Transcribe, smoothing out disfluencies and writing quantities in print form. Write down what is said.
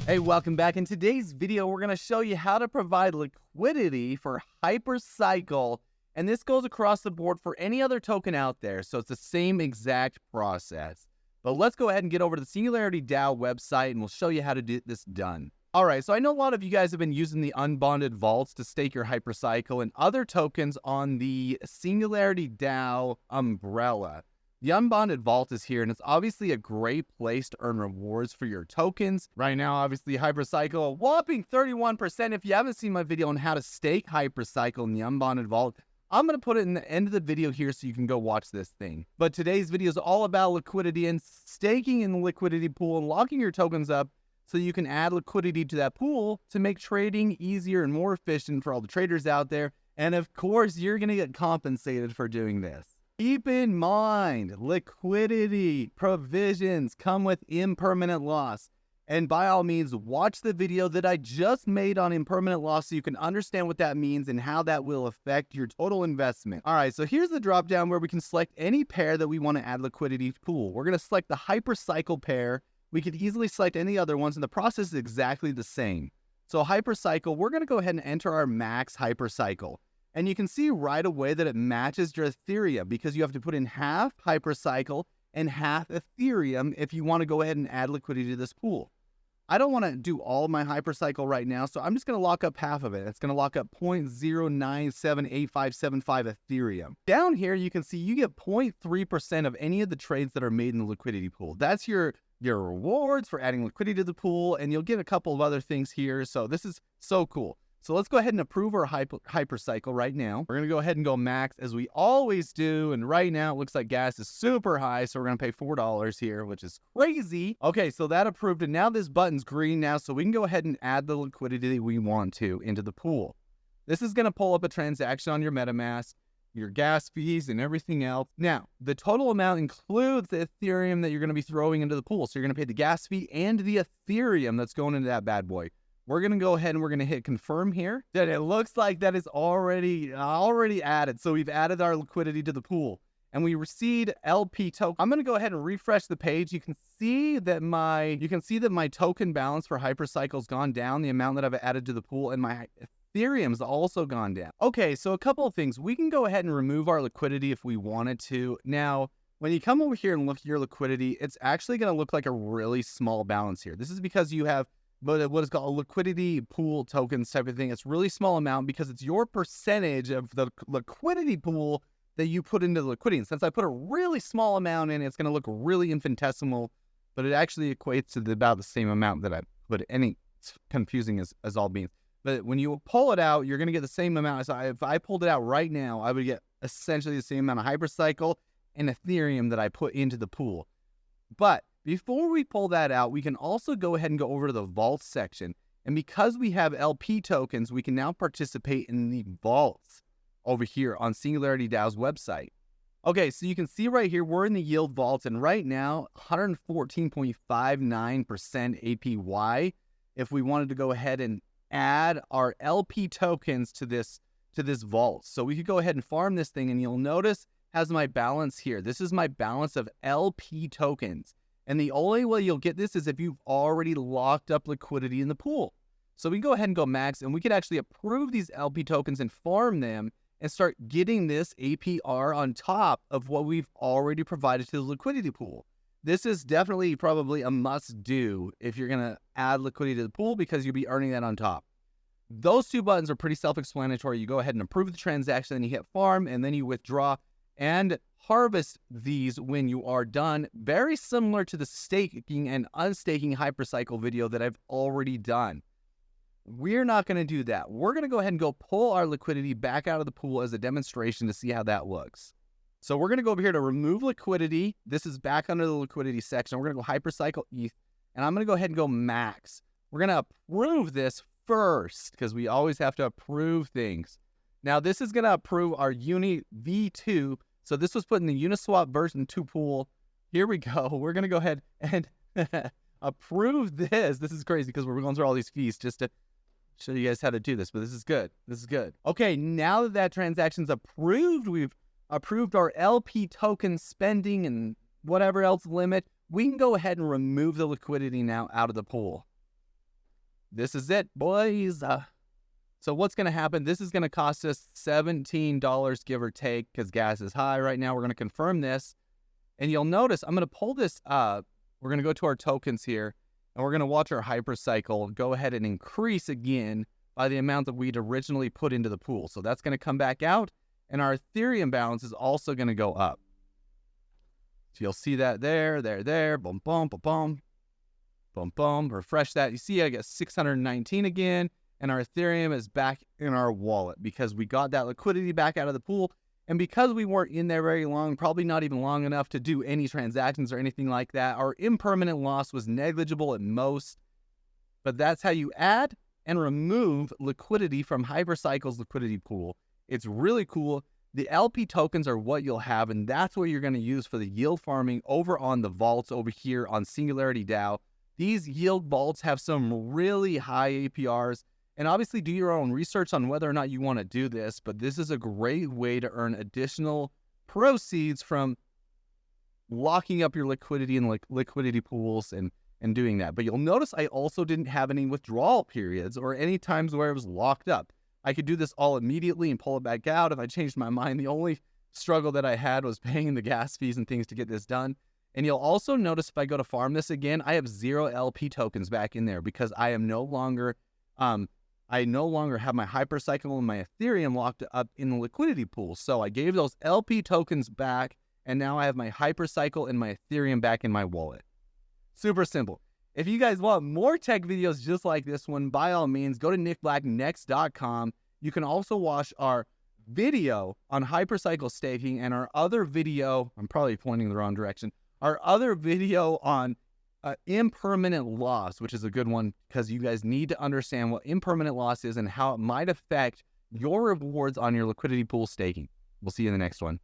Hey, welcome back. In today's video, we're going to show you how to provide liquidity for hypercycle, and this goes across the board for any other token out there, so it's the same exact process. But let's go ahead and get over to the Singularity Dao website, and we'll show you how to get this done. All right, so I know a lot of you guys have been using the Unbonded vaults to stake your hypercycle and other tokens on the Singularity Dao umbrella. The Unbonded Vault is here, and it's obviously a great place to earn rewards for your tokens. Right now, obviously, Hypercycle, a whopping 31%. If you haven't seen my video on how to stake Hypercycle in the Unbonded Vault, I'm going to put it in the end of the video here so you can go watch this thing. But today's video is all about liquidity and staking in the liquidity pool and locking your tokens up so you can add liquidity to that pool to make trading easier and more efficient for all the traders out there. And of course, you're going to get compensated for doing this. Keep in mind, liquidity provisions come with impermanent loss. And by all means, watch the video that I just made on impermanent loss so you can understand what that means and how that will affect your total investment. All right, so here's the drop down where we can select any pair that we want to add liquidity to pool. We're going to select the hypercycle pair. We could easily select any other ones, and the process is exactly the same. So hypercycle, we're going to go ahead and enter our max hypercycle. And you can see right away that it matches your Ethereum because you have to put in half hypercycle and half Ethereum if you want to go ahead and add liquidity to this pool. I don't want to do all my hypercycle right now, so I'm just going to lock up half of it. It's going to lock up 0.0978575 Ethereum. Down here, you can see you get 0.3% of any of the trades that are made in the liquidity pool. That's your rewards for adding liquidity to the pool, and you'll get a couple of other things here. So this is so cool. So let's go ahead and approve our hypercycle right now. We're going to go ahead and go max as we always do. And right now it looks like gas is super high. So we're going to pay $4 here, which is crazy. Okay, so that approved. And now this button's green now. So we can go ahead and add the liquidity we want to into the pool. This is going to pull up a transaction on your MetaMask, your gas fees and everything else. Now, the total amount includes the Ethereum that you're going to be throwing into the pool. So you're going to pay the gas fee and the Ethereum that's going into that bad boy. We're going to go ahead and we're going to hit confirm here. Then it looks like that is already added. So we've added our liquidity to the pool and we received LP token. I'm going to go ahead and refresh the page. You can see that my token balance for hypercycle has gone down, the amount that I've added to the pool, and my Ethereum's also gone down. Okay, so a couple of things. We can go ahead and remove our liquidity if we wanted to. Now, when you come over here and look at your liquidity, it's actually going to look like a really small balance here. This is because you have what is called a liquidity pool tokens type of thing. It's really small amount because it's your percentage of the liquidity pool that you put into the liquidity. And since I put a really small amount in, it's going to look really infinitesimal, but it actually equates to about the same amount that I put. Any confusing as all beans. But when you pull it out, you're going to get the same amount. So if I pulled it out right now, I would get essentially the same amount of hypercycle and Ethereum that I put into the pool. But before we pull that out, we can also go ahead and go over to the vault section. And because we have LP tokens, we can now participate in the vaults over here on Singularity Dao's website. Okay, so you can see right here, we're in the yield vaults, and right now, 114.59% APY. If we wanted to go ahead and add our LP tokens to this vault. So we could go ahead and farm this thing, and you'll notice has my balance here. This is my balance of LP tokens. And the only way you'll get this is if you've already locked up liquidity in the pool. So we can go ahead and go max, and we could actually approve these LP tokens and farm them and start getting this APR on top of what we've already provided to the liquidity pool. This is definitely probably a must do if you're going to add liquidity to the pool because you'll be earning that on top. Those two buttons are pretty self-explanatory. You go ahead and approve the transaction, then you hit farm, and then you withdraw and harvest these when you are done. Very similar to the staking and unstaking hypercycle video that I've already done. We're not going to do that. We're going to go ahead and go pull our liquidity back out of the pool as a demonstration to see how that looks. So we're going to go over here to remove liquidity. This is back under the liquidity section. We're going to go hypercycle ETH, and I'm going to go ahead and go max. We're going to approve this first because we always have to approve things. Now this is going to approve our Uni V2. So this was put in the Uniswap version 2 pool. Here we go. We're going to go ahead and approve this. This is crazy because we're going through all these fees just to show you guys how to do this, but this is good. This is good. Okay, now that that transaction's approved, we've approved our LP token spending and whatever else limit. We can go ahead and remove the liquidity now out of the pool. this is it, boys. So what's going to happen? This is going to cost us $17, give or take, because gas is high right now. We're going to confirm this. And you'll notice I'm going to pull this up. We're going to go to our tokens here, and we're going to watch our hypercycle go ahead and increase again by the amount that we'd originally put into the pool. So that's going to come back out, and our Ethereum balance is also going to go up. So you'll see that there, boom, boom, boom, boom, boom, boom. Refresh that. You see I get 619 again, and our Ethereum is back in our wallet because we got that liquidity back out of the pool. And because we weren't in there very long, probably not even long enough to do any transactions or anything like that, our impermanent loss was negligible at most. But that's how you add and remove liquidity from Hypercycle's liquidity pool. It's really cool. The LP tokens are what you'll have, and that's what you're going to use for the yield farming over on the vaults over here on Singularity Dao. These yield vaults have some really high APRs. And obviously do your own research on whether or not you want to do this, but this is a great way to earn additional proceeds from locking up your liquidity in liquidity pools and doing that. But you'll notice I also didn't have any withdrawal periods or any times where it was locked up. I could do this all immediately and pull it back out if I changed my mind. The only struggle that I had was paying the gas fees and things to get this done. And you'll also notice if I go to farm this again, I have 0 LP tokens back in there because I am no longer I no longer have my hypercycle and my Ethereum locked up in the liquidity pool. So I gave those LP tokens back, and now I have my hypercycle and my Ethereum back in my wallet. Super simple. If you guys want more tech videos just like this one, by all means, go to nickblacknext.com. You can also watch our video on hypercycle staking and our other video, I'm probably pointing the wrong direction, our other video on impermanent loss, which is a good one because you guys need to understand what impermanent loss is and how it might affect your rewards on your liquidity pool staking. We'll see you in the next one.